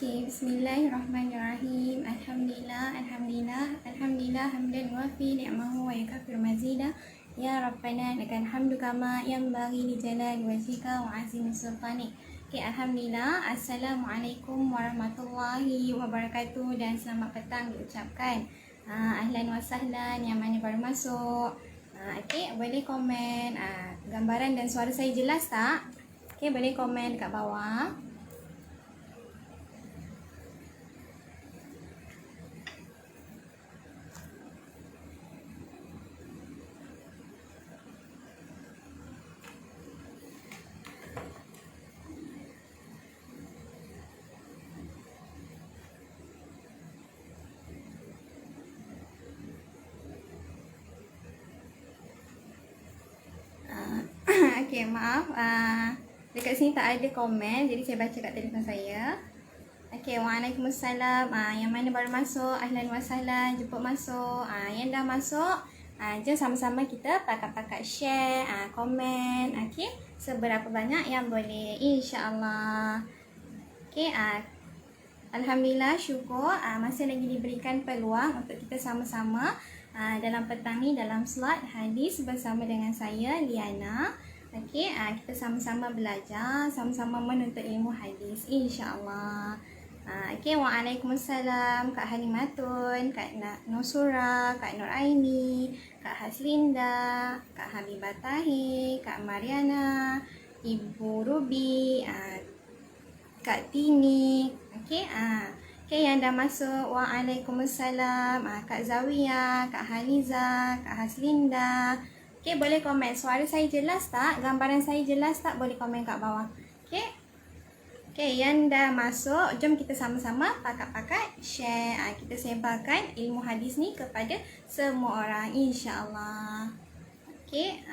Okey, bismillahirrahmanirrahim. Alhamdulillah, alhamdulillah, alhamdulillah hamdan wafi ni'mahu wa yakfir mazida. Ya Rabbana lakal hamdu kama yanbaghi li jalali wajhika wa azimi sultanik. Okey, alhamdulillah. Assalamualaikum warahmatullahi wabarakatuh dan selamat petang diucapkan. Ahlan wa sahlan yang mana baru masuk. Okey, boleh komen gambaran dan suara saya jelas tak? Okey, boleh komen dekat bawah. Okey, maaf. Dekat sini tak ada komen, jadi saya baca kat telefon saya. Okey, waalaikumsalam. Yang mana baru masuk, ahlan wa sahlan, jemput masuk. Yang dah masuk, jom sama-sama kita pakat-pakat share, komen. Okey, seberapa banyak yang boleh, insya-Allah. Okey, alhamdulillah, syukur masih lagi diberikan peluang untuk kita sama-sama dalam petang ni dalam slot hadis bersama dengan saya Liana. Okey, kita sama-sama belajar, sama-sama menuntut ilmu hadis, insya-Allah. Okey, waalaikumsalam Kak Halimatun, Kak Nusura, Kak Nur Aini, Kak Haslinda, Kak Habibah Tahir, Kak Mariana, Ibu Ruby, Kak Tini. Okey, okey yang dah masuk, waalaikumsalam Kak Zawiyah, Kak Haliza, Kak Haslinda. Okey, boleh komen suara saya jelas tak? Gambaran saya jelas tak? Boleh komen kat bawah. Okey. Okey, yang dah masuk, jom kita sama-sama pakat-pakat share. Kita sebarkan ilmu hadis ni kepada semua orang, insya-Allah. Okey,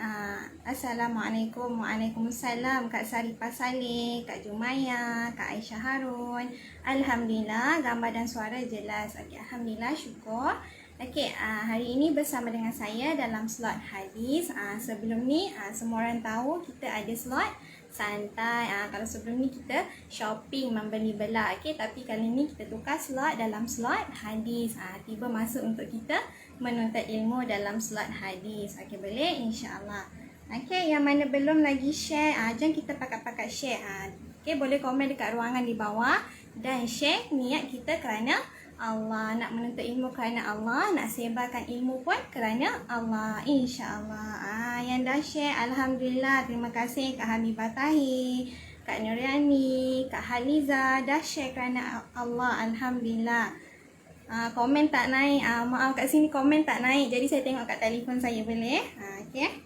Assalamualaikum. Waalaikumsalam Kak Saripah Saleh, Kak Jumaya, Kak Aisyah Harun. Alhamdulillah, gambar dan suara jelas. Okey, alhamdulillah, syukur. Okey, hari ini bersama dengan saya dalam slot hadis. Sebelum ni semua orang tahu kita ada slot santai. Kalau sebelum ni kita shopping, membeli belah. Okey, tapi kali ni kita tukar slot dalam slot hadis. Tiba masa untuk kita menuntut ilmu dalam slot hadis. Okey, boleh, insya-Allah. Okey, yang mana belum lagi share, jom kita pakat-pakat share. Okey, boleh komen dekat ruangan di bawah dan share niat kita kerana Allah, nak menuntut ilmu kerana Allah, nak sebarkan ilmu pun kerana Allah, insya-Allah. Yang dah share, alhamdulillah, terima kasih Kak Habibah Tahir, Kak Nuriani, Kak Haliza dah share kerana Allah, alhamdulillah. Komen tak naik, maaf kat sini komen tak naik, jadi saya tengok kat telefon saya, boleh? Okey.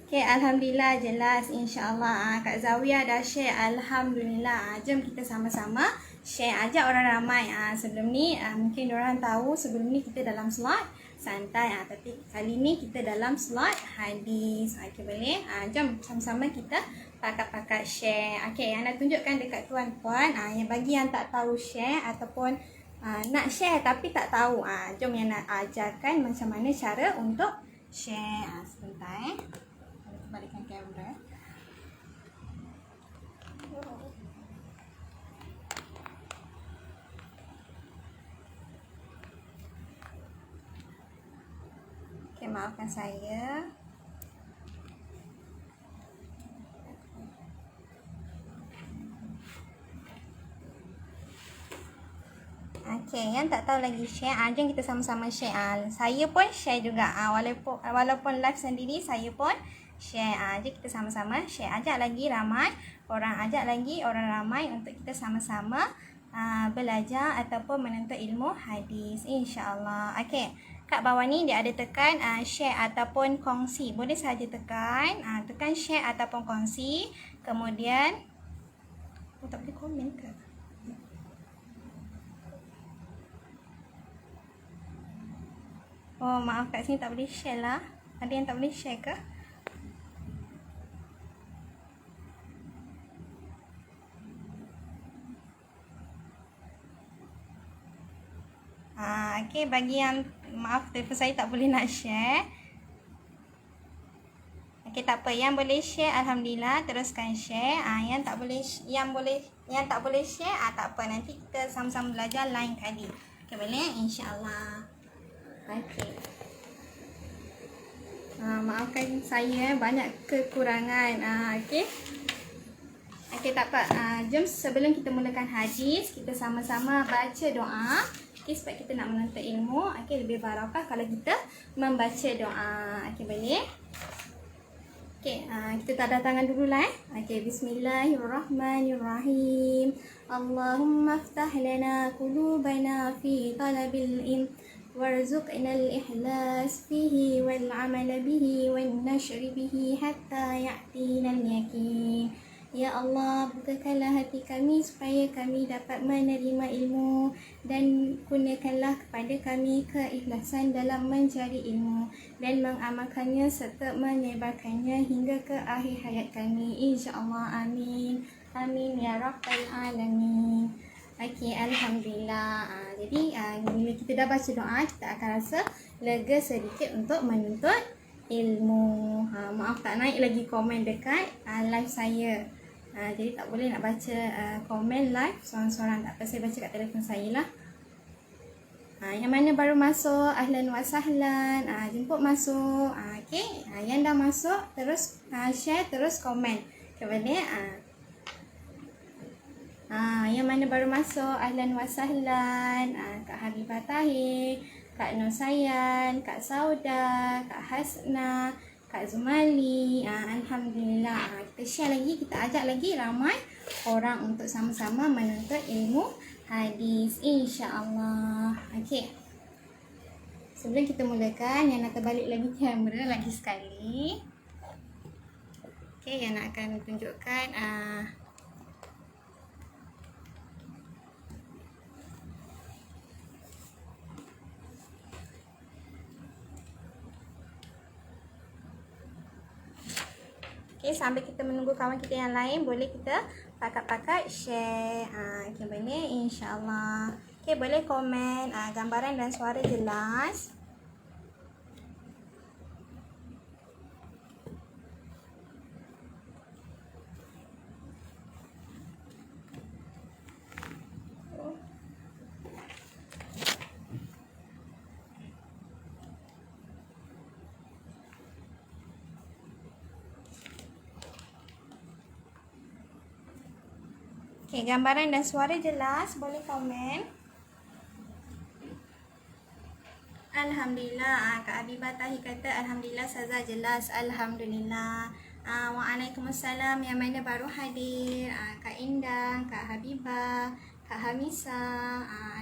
Okey, alhamdulillah jelas, insya-Allah. Kak Zawiyah dah share, alhamdulillah. Jom kita sama-sama share, ajak orang ramai. Sebelum ni mungkin orang tahu sebelum ni kita dalam slot santai, tapi kali ni kita dalam slot hadis. Okey, boleh? Jom sama-sama kita pakat-pakat share. Okey, yang nak tunjukkan dekat tuan-puan, yang bagi yang tak tahu share ataupun nak share tapi tak tahu, jom yang nak ajarkan macam mana cara untuk share. Sebentar balikkan kamera. Okay, maafkan saya. Okay, yang tak tahu lagi share, jom kita sama-sama share. Saya pun share juga, walaupun live sendiri saya pun share. Jom kita sama-sama share, ajak lagi ramai orang, ajak lagi orang ramai untuk kita sama-sama belajar ataupun menuntut ilmu hadis, insya-Allah. Okey, kat bawah ni dia ada tekan share ataupun kongsi. Boleh saja tekan, tekan share ataupun kongsi. Kemudian tak boleh komen ke? Oh, maaf kat sini tak boleh share lah. Ada yang tak boleh share ke? Okey, bagi yang maaf telefon saya tak boleh nak share. Okey, tak apa, yang boleh share alhamdulillah teruskan share. Yang tak boleh, yang boleh Yang tak boleh share, tak apa. Nanti kita sama-sama belajar lain kali. Okay, boleh? InsyaAllah. Okay. Maafkan saya banyak kekurangan. Okay. Okay, tak apa. Jom sebelum kita mulakan hadis, kita sama-sama baca doa. Okay, sebab kita nak menuntut ilmu. Okay, lebih barakah kalau kita membaca doa. Okay, boleh? Okay, kita tadah tangan dulu lah. Okay, bismillahirrahmanirrahim. Allahumma aftah lana qulubana fi talabil ilm. Warzuqna al-ikhlas fihi wal amal bihi wal nashr bihi hatta ya'tina al-yaqin. Ya Allah, bukakanlah hati kami supaya kami dapat menerima ilmu dan kurniakanlah kepada kami keikhlasan dalam mencari ilmu dan mengamalkannya serta menyebarkannya hingga ke akhir hayat kami. InsyaAllah. Amin. Amin ya Rabbal Alamin. Okey, Alhamdulillah. Jadi bila kita dah baca doa, kita akan rasa lega sedikit untuk menuntut ilmu. Maaf tak naik lagi komen dekat live saya. Jadi tak boleh nak baca komen live seorang-seorang. Tak apa, saya baca kat telefon saya lah. Yang mana baru masuk, ahlan wa sahlan, jemput masuk. Okey, yang dah masuk terus share, terus komen. Okay, boleh? Yang mana baru masuk, ahlan wa sahlan, Kak Habibah Tahir, Kak Nur Sayan, Kak Sauda, Kak Hasna, Kak Zumali. Alhamdulillah. Kita share lagi, kita ajak lagi ramai orang untuk sama-sama menuntut ilmu hadis, insya-Allah. Okey. Sebelum kita mulakan, yang nak terbalik lagi kamera lagi sekali. Okey, yang nak akan tunjukkan okay, sambil kita menunggu kawan kita yang lain, boleh kita pakat-pakat share. Okay, boleh, insyaAllah. Okay, boleh komen gambaran dan suara jelas. Okay, gambaran dan suara jelas, boleh komen. Alhamdulillah. Kak Habibah Tahir kata Alhamdulillah Saza jelas. Alhamdulillah. Waalaikumsalam yang mana baru hadir. Kak Indah, Kak Habibah, Kak Hamisa.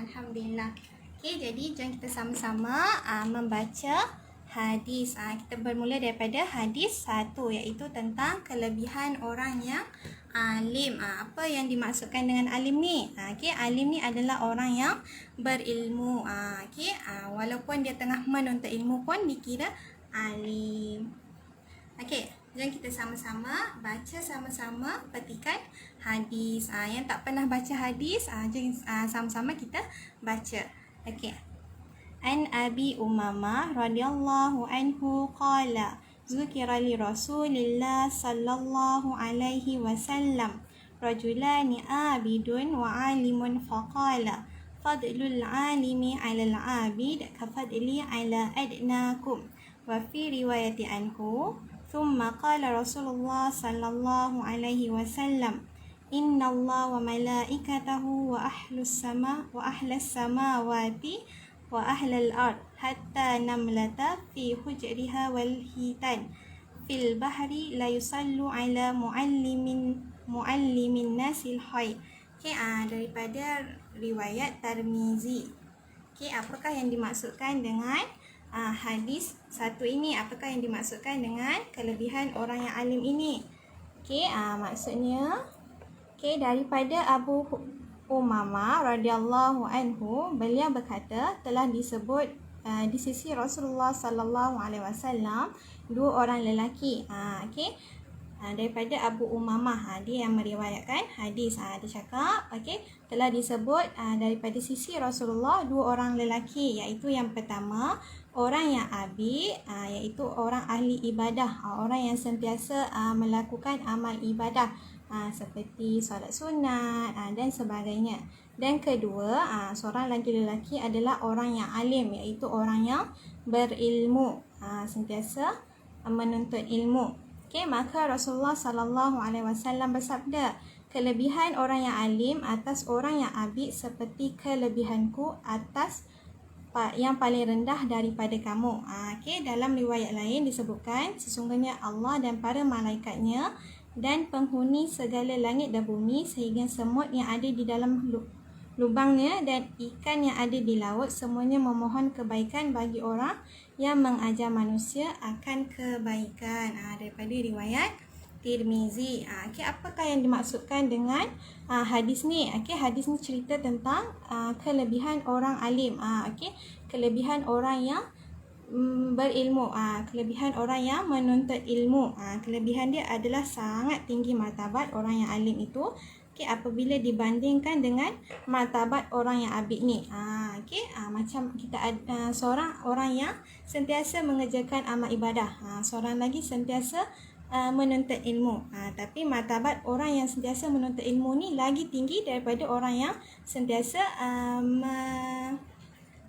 Alhamdulillah. Okay, jadi jom kita sama-sama membaca hadis. Kita bermula daripada hadis 1, iaitu tentang kelebihan orang yang alim. Apa yang dimaksudkan dengan alim ni? Okay, alim ni adalah orang yang berilmu. Okay, walaupun dia tengah menuntut ilmu pun dikira alim. Okay, jom kita sama-sama baca, sama-sama petikan hadis. Yang tak pernah baca hadis, jom sama-sama kita baca. Okay. An Abi Umamah radhiyallahu anhu qala Zukira li Rasulillah sallallahu alaihi wasallam rajulani abidun wa alimun faqala fadlul alimi ala al-abid kafadli ala adnakum. Wa fi riwayati anhu thumma qala Rasulullah sallallahu alaihi wasallam inna Allah wa malaikatahu wa ahlus samawati wa ahlal ard hatta namlata fi hujriha wal hitan fil bahri la yusallu ala muallimin nasil hayy. Okay, daripada riwayat Tirmizi. Okay, apakah yang dimaksudkan dengan hadis 1 ini? Apakah yang dimaksudkan dengan kelebihan orang yang alim ini? Okay, maksudnya daripada Abu Umamah radhiyallahu anhu, beliau berkata telah disebut di sisi Rasulullah sallallahu alaihi wasallam 2 orang lelaki. Daripada Abu Umamah, dia yang meriwayatkan hadis. Dia cakap telah disebut daripada sisi Rasulullah 2 orang lelaki, iaitu yang pertama orang yang abid, iaitu orang ahli ibadah, orang yang sentiasa melakukan amal ibadah. seperti solat sunat dan sebagainya. Dan kedua, seorang lelaki adalah orang yang alim, iaitu orang yang berilmu, sentiasa menuntut ilmu. Okey, maka Rasulullah sallallahu alaihi wasallam bersabda, kelebihan orang yang alim atas orang yang abid seperti kelebihanku atas yang paling rendah daripada kamu. Okey, dalam riwayat lain disebutkan, sesungguhnya Allah dan para malaikatnya dan penghuni segala langit dan bumi sehingga semut yang ada di dalam lubangnya dan ikan yang ada di laut semuanya memohon kebaikan bagi orang yang mengajar manusia akan kebaikan. Daripada riwayat Tirmizi. Okey, apakah yang dimaksudkan dengan hadis ni? Okey, hadis ni cerita tentang kelebihan orang alim. Okey, kelebihan orang yang berilmu, kelebihan orang yang menuntut ilmu. Kelebihan dia adalah sangat tinggi martabat orang yang alim itu. Okey, apabila dibandingkan dengan martabat orang yang abid ni. Okey, macam kita ada seorang orang yang sentiasa mengerjakan amal ibadah. Seorang lagi sentiasa menuntut ilmu. Tapi martabat orang yang sentiasa menuntut ilmu ni lagi tinggi daripada orang yang sentiasa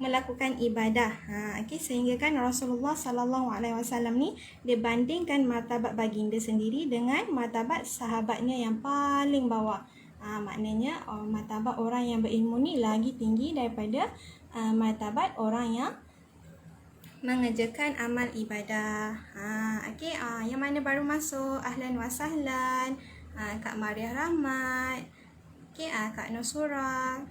melakukan ibadah. Okey, sehingga kan Rasulullah sallallahu alaihi wasallam ni dibandingkan martabat baginda sendiri dengan martabat sahabatnya yang paling bawah. Maknanya martabat orang yang berilmu ni lagi tinggi daripada martabat orang yang mengerjakan amal ibadah. Okey, yang mana baru masuk, ahlan wa sahlan, Kak Mariah Rahmat, okey, Kak Nusura,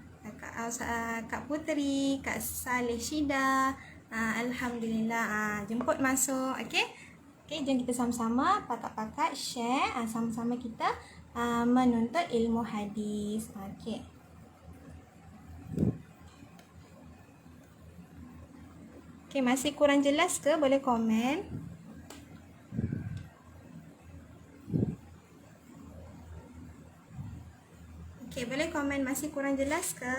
Kak Puteri, Kak Saleh Shida. Alhamdulillah, jemput masuk. Okey. Okey, jom kita sama-sama pakat-pakat share, sama-sama kita menuntut ilmu hadis. Okey. Okey, masih kurang jelas ke? Boleh komen. Okey, boleh komen masih kurang jelas ke?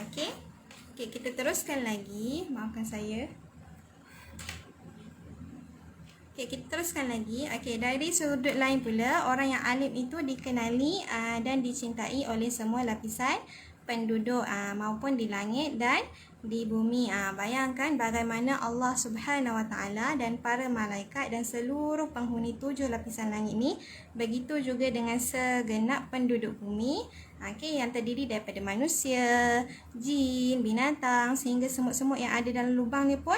Okey. Okey, kita teruskan lagi. Maafkan saya. Okey, kita teruskan lagi. Okey, dari sudut lain pula, orang yang alim itu dikenali dan dicintai oleh semua lapisan penduduk maupun di langit dan di bumi. Bayangkan bagaimana Allah Subhanahu Wa Taala dan para malaikat dan seluruh penghuni 7 lapisan langit ni, begitu juga dengan segenap penduduk bumi, yang terdiri daripada manusia, jin, binatang sehingga semut-semut yang ada dalam lubang ni pun,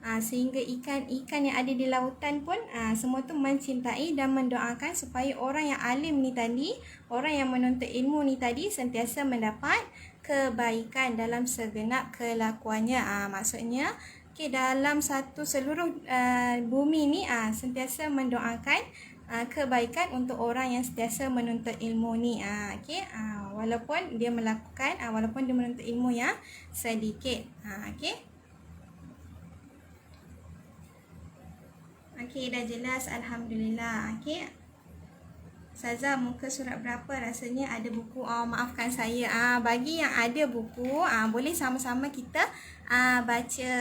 sehingga ikan-ikan yang ada di lautan pun, semua tu mencintai dan mendoakan supaya orang yang alim ni tadi, orang yang menuntut ilmu ni tadi sentiasa mendapat kebaikan dalam segenap kelakuannya. Maksudnya, dalam seluruh bumi ni sentiasa mendoakan kebaikan untuk orang yang sentiasa menuntut ilmu ni. Walaupun dia menuntut ilmu yang sedikit. Okey, dah jelas, alhamdulillah. Okey. Saza, muka surat berapa? Rasanya ada buku. Maafkan saya. Bagi yang ada buku, boleh sama-sama kita baca.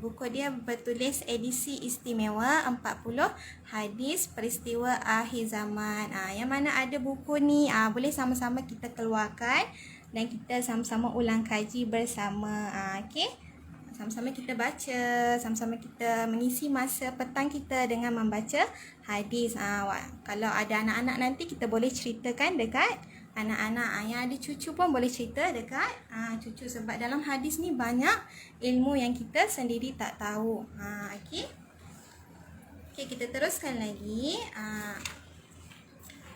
Buku dia bertulis edisi istimewa 40 hadis peristiwa akhir zaman. Yang mana ada buku ni, boleh sama-sama kita keluarkan dan kita sama-sama ulang kaji bersama. Okey. Sama-sama kita baca, sama-sama kita mengisi masa petang kita dengan membaca hadis. Kalau ada anak-anak nanti, kita boleh ceritakan dekat anak-anak. Yang ada cucu pun boleh cerita dekat cucu. Sebab dalam hadis ni banyak ilmu yang kita sendiri tak tahu. Okey. Okey, kita teruskan lagi.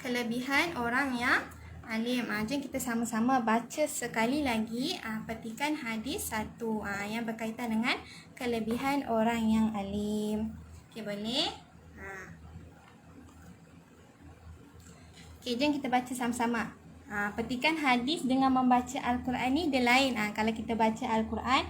Kelebihan orang yang alim. Jom kita sama-sama baca sekali lagi petikan hadis 1 yang berkaitan dengan kelebihan orang yang alim. Okey, boleh? Okey, jom kita baca sama-sama. Petikan hadis dengan membaca Al-Quran ni dia lain. Kalau kita baca Al-Quran,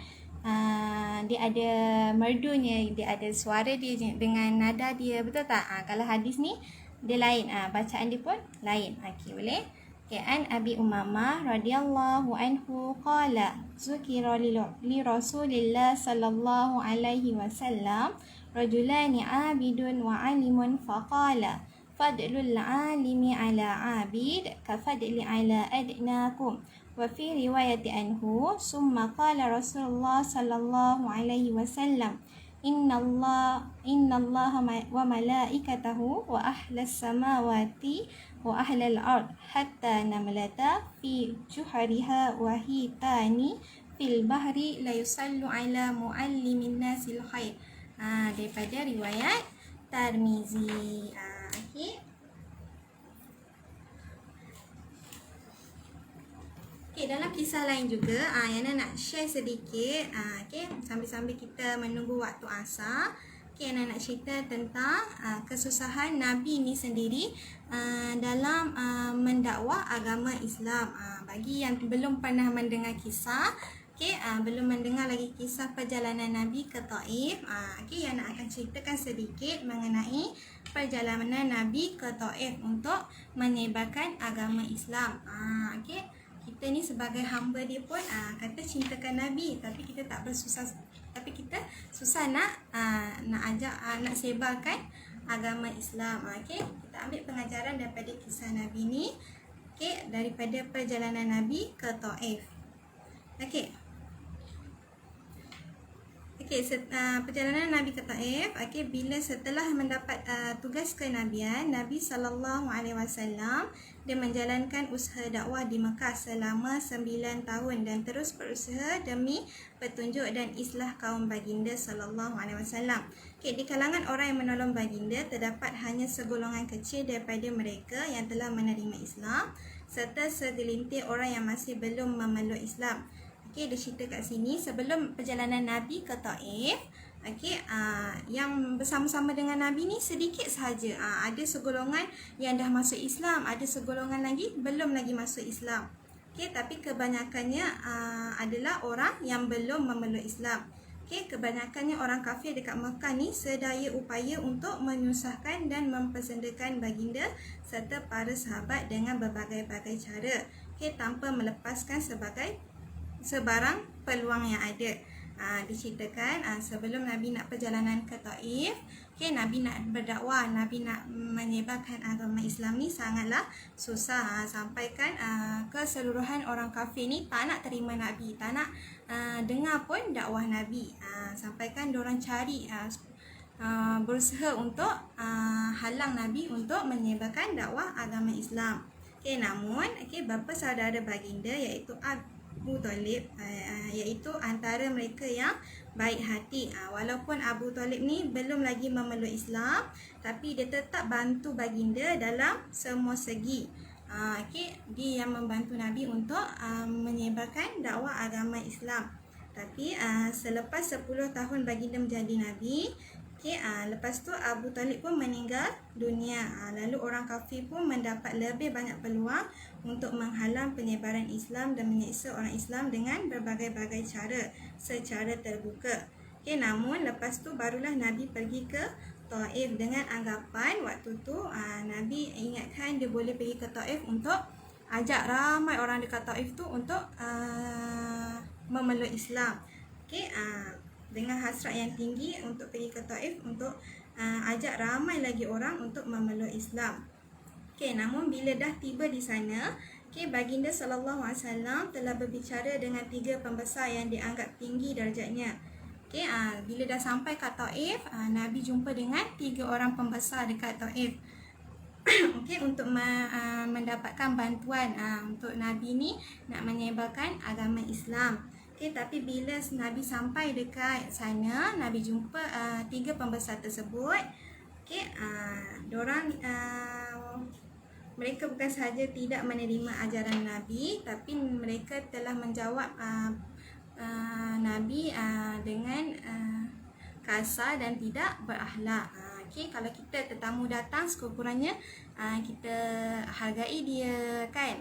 dia ada merdunya, dia ada suara dia dengan nada dia, betul tak? Kalau hadis ni dia lain, bacaan dia pun lain. Okey, boleh? An Abi Umamah radhiyallahu anhu qala zukira li Rasulillah sallallahu alaihi wasallam rajulani abidun wa alimun faqala Fadlul alimi ala abid kafadli ala adnakum. Wa fi riwayati anhu summa qala Rasulullah sallallahu alaihi wasallam Inna Allah wa malaikatahu wa ahlas samawati wa ahlal ard hatta namlata fi juhariha wa hitani fil bahri la yusallu ala muallimin nasil khair. Daripada riwayat Tirmizi. Okey. Okay, dalam kisah lain juga yang nak share sedikit, okay, sambil-sambil kita menunggu waktu asar. Okay, nak cerita tentang kesusahan Nabi ni sendiri dalam mendakwah agama Islam. Bagi yang belum pernah mendengar kisah, okay, belum mendengar lagi kisah perjalanan Nabi ke Taif, okay, yang nak akan ceritakan sedikit mengenai perjalanan Nabi ke Taif untuk menyebarkan agama Islam. Okay. Kita ni sebagai hamba dia pun kata cintakan Nabi, tapi kita tak bersusah, tapi kita susah nak ajak nak sebarkan agama Islam. Okey, kita ambil pengajaran daripada kisah Nabi ni, okey, daripada perjalanan Nabi ke Taif. Okey. Okey, perjalanan Nabi ke Taif, okey, bila setelah mendapat tugas kenabian, Nabi SAW dia menjalankan usaha dakwah di Mekah selama 9 tahun dan terus berusaha demi petunjuk dan islah kaum baginda SAW. Okey, di kalangan orang yang menolong baginda terdapat hanya segolongan kecil daripada mereka yang telah menerima Islam serta segelintir orang yang masih belum memeluk Islam. Okey, dia cerita kat sini sebelum perjalanan Nabi ke Taif, okey, yang bersama-sama dengan Nabi ni sedikit sahaja. Ada segolongan yang dah masuk Islam, ada segolongan lagi belum lagi masuk Islam. Okey, tapi kebanyakannya adalah orang yang belum memeluk Islam. Okey, kebanyakannya orang kafir dekat Mekah ni sedaya upaya untuk menyusahkan dan mempersendakan baginda serta para sahabat dengan berbagai-bagai cara. Okey, tanpa melepaskan sebarang peluang yang ada. Diceritakan sebelum Nabi nak perjalanan ke Taif, okay, Nabi nak berdakwah, Nabi nak menyebarkan agama Islam ni sangatlah susah. Sampaikan keseluruhan orang kafir ni tak nak terima Nabi, tak nak dengar pun dakwah Nabi. Sampaikan diorang cari berusaha untuk halang Nabi untuk menyebarkan dakwah agama Islam. Okay, namun bapa saudara baginda iaitu Abu Talib, iaitu antara mereka yang baik hati. Walaupun Abu Talib ni belum lagi memeluk Islam, tapi dia tetap bantu baginda dalam semua segi. Dia yang membantu Nabi untuk menyebarkan dakwah agama Islam. Tapi selepas 10 tahun baginda menjadi Nabi, lepas tu Abu Talib pun meninggal dunia. Lalu orang kafir pun mendapat lebih banyak peluang untuk menghalang penyebaran Islam dan menyiksa orang Islam dengan berbagai-bagai cara secara terbuka. Namun lepas tu barulah Nabi pergi ke Taif dengan anggapan waktu tu Nabi ingatkan dia boleh pergi ke Taif untuk ajak ramai orang dekat Taif tu untuk memeluk Islam. Dengan hasrat yang tinggi untuk pergi ke Taif untuk ajak ramai lagi orang untuk memeluk Islam. Namun bila dah tiba di sana, baginda SAW telah berbicara dengan 3 pembesar yang dianggap tinggi darjatnya. Bila dah sampai kat Taif, Nabi jumpa dengan 3 orang pembesar dekat Taif. Untuk mendapatkan bantuan untuk Nabi ni nak menyebarkan agama Islam. Tapi bila Nabi sampai dekat sana, Nabi jumpa 3 pembesar tersebut. Mereka bukan sahaja tidak menerima ajaran Nabi, tapi mereka telah menjawab Nabi dengan kasar dan tidak berakhlak. Kalau kita tetamu datang, sekurang-kurangnya kita hargai dia, kan?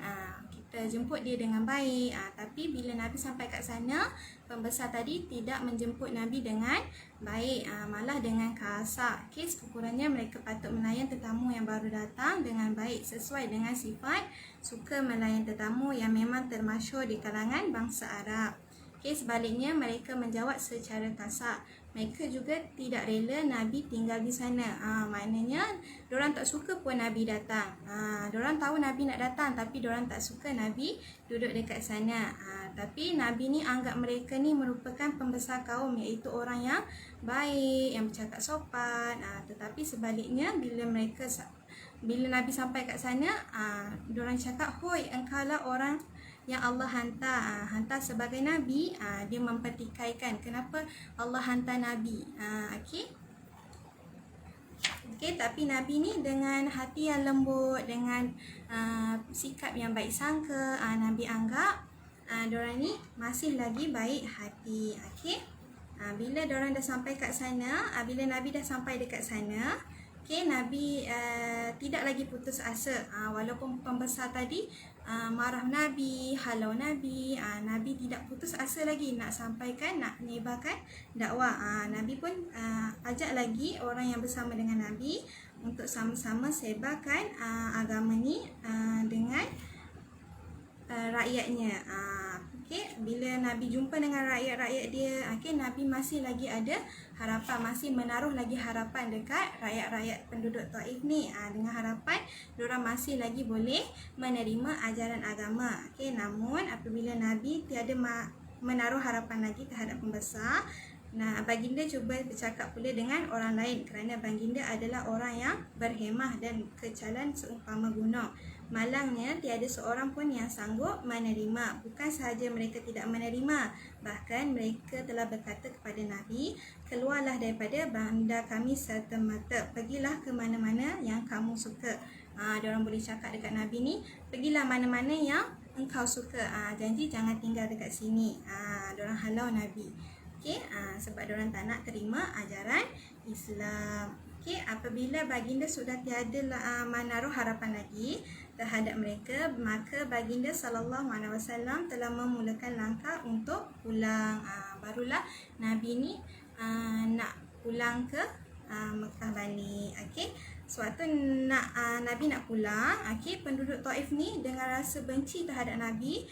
Kita jemput dia dengan baik. Tapi bila Nabi sampai kat sana, pembesar tadi tidak menjemput Nabi dengan baik, malah dengan kasar. Sekurang-kurangnya mereka patut melayan tetamu yang baru datang dengan baik sesuai dengan sifat suka melayan tetamu yang memang termasyhur di kalangan bangsa Arab. Sebaliknya mereka menjawab secara kasar. mereka juga tidak rela Nabi tinggal di sana. Maknanya diorang tak suka pun Nabi datang. Diorang tahu Nabi nak datang, tapi diorang tak suka Nabi duduk dekat sana. Tapi Nabi ni anggap mereka ni merupakan pembesar kaum, iaitu orang yang baik, yang bercakap sopan. Tetapi sebaliknya bila Nabi sampai kat sana, diorang cakap, "Hoi, engkaulah orang yang Allah hantar sebagai Nabi." Dia mempertikaikan kenapa Allah hantar Nabi. Okey, tapi Nabi ni dengan hati yang lembut, dengan sikap yang baik sangka, Nabi anggap diorang ni masih lagi baik hati. Okey. Bila diorang dah sampai kat sana, bila Nabi dah sampai dekat sana, okey, Nabi tidak lagi putus asa. Walaupun pembesar tadi marah Nabi, halau Nabi, Nabi tidak putus asa lagi nak sampaikan, nak menyebarkan dakwah. Nabi pun ajak lagi orang yang bersama dengan Nabi untuk sama-sama sebarkan agama ni dengan rakyatnya. Bila Nabi jumpa dengan rakyat-rakyat dia, Nabi masih lagi ada harapan, masih menaruh lagi harapan dekat rakyat-rakyat penduduk Taif ni, dengan harapan diorang masih lagi boleh menerima ajaran agama. Namun apabila Nabi tiada menaruh harapan lagi terhadap pembesar, baginda cuba bercakap pula dengan orang lain, kerana baginda adalah orang yang berhemah dan kecalan seumpama gunung. Malangnya tiada seorang pun yang sanggup menerima. Bukan sahaja mereka tidak menerima, bahkan mereka telah berkata kepada Nabi, "Keluarlah daripada bandar kami serta-merta, pergilah ke mana-mana yang kamu suka." Diorang boleh cakap dekat Nabi ni, "Pergilah mana-mana yang engkau suka, janji jangan tinggal dekat sini." Diorang halau Nabi. Sebab diorang tak nak terima ajaran Islam. Apabila baginda sudah tiada menaruh harapan lagi terhadap mereka, maka baginda SAW telah memulakan langkah untuk pulang. Barulah Nabi ni nak pulang ke Mekah balik. Sewaktu Nabi nak pulang, penduduk Taif ni dengan rasa benci terhadap Nabi,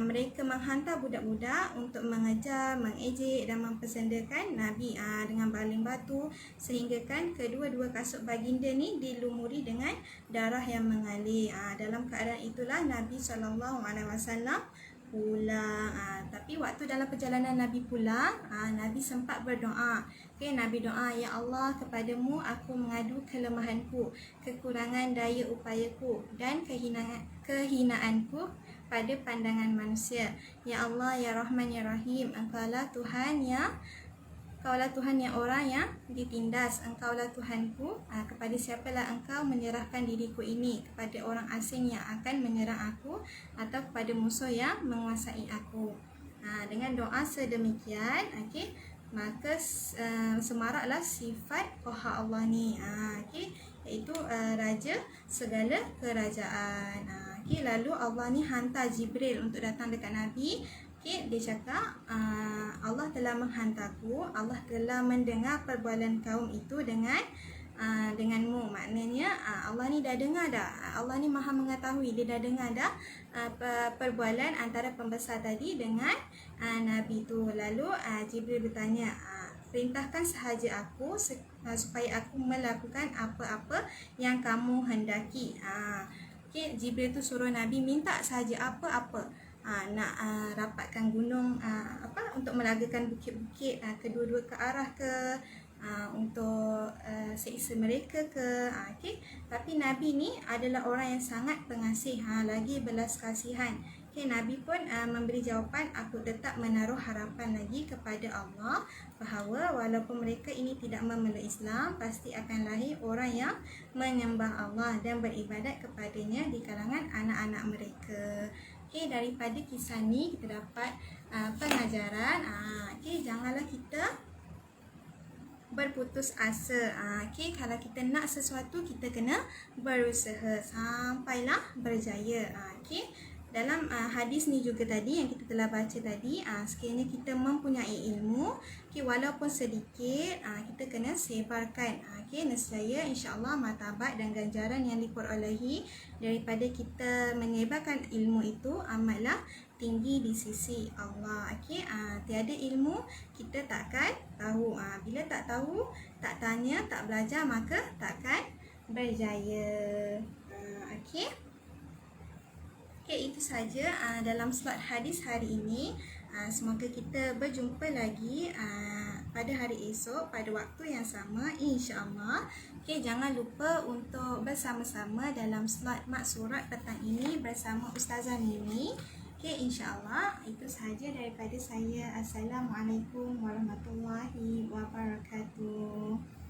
mereka menghantar budak-budak untuk mengejar, mengejek dan mempersendakan Nabi dengan baling batu, sehingga kan kedua-dua kasut baginda ni dilumuri dengan darah yang mengalir. Dalam keadaan itulah Nabi SAW pulang. Tapi waktu dalam perjalanan Nabi pulang, Nabi sempat berdoa. Nabi doa, "Ya Allah, kepadamu aku mengadu kelemahanku, kekurangan daya upayaku dan kehinaanku pada pandangan manusia. Ya Allah, Ya Rahman, Ya Rahim, Engkaulah Tuhan yang orang yang ditindas. Engkaulah Tuhanku. Kepada siapalah Engkau menyerahkan diriku ini? Kepada orang asing yang akan menyerang aku, atau kepada musuh yang menguasai aku?" Dengan doa sedemikian, maka semaraklah sifat Toha Allah ni, iaitu Raja segala kerajaan. Lalu Allah ni hantar Jibril untuk datang dekat Nabi. Dia cakap, "Allah telah menghantarku, Allah telah mendengar perbualan kaum itu denganmu." Maknanya Allah ni dah dengar dah. Allah ni maha mengetahui, dia dah dengar dah perbualan antara pembesar tadi dengan Nabi tu. Lalu Jibril bertanya, "Perintahkan sahaja aku supaya aku melakukan apa-apa yang kamu hendaki." Jibril tu suruh Nabi minta sahaja apa-apa. Nak rapatkan gunung, untuk melagakan bukit-bukit kedua-dua ke arah ke, untuk seksa mereka ke. Tapi Nabi ni adalah orang yang sangat pengasih, lagi belas kasihan. Nabi pun memberi jawapan, "Aku tetap menaruh harapan lagi kepada Allah bahawa walaupun mereka ini tidak memeluk Islam, pasti akan lahir orang yang menyembah Allah dan beribadat kepadanya di kalangan anak-anak mereka." Daripada kisah ni kita dapat pengajaran, janganlah kita berputus asa. Kalau kita nak sesuatu, kita kena berusaha sampailah berjaya. Dalam hadis ni juga tadi yang kita telah baca tadi, sekiranya kita mempunyai ilmu, walaupun sedikit, kita kena sebarkan. Nescaya insya-Allah martabat dan ganjaran yang diperolehi daripada kita menyebarkan ilmu itu amatlah tinggi di sisi Allah. Okey, tiada ilmu kita takkan tahu. Bila tak tahu, tak tanya, tak belajar, maka takkan berjaya. Okey. Okey, itu saja dalam slot hadis hari ini. Semoga kita berjumpa lagi pada hari esok pada waktu yang sama, insya-Allah. Okey, jangan lupa untuk bersama-sama dalam slot maksurat petang ini bersama Ustazah Mimi. Okey, insya-Allah. Itu sahaja daripada saya. Assalamualaikum warahmatullahi wabarakatuh.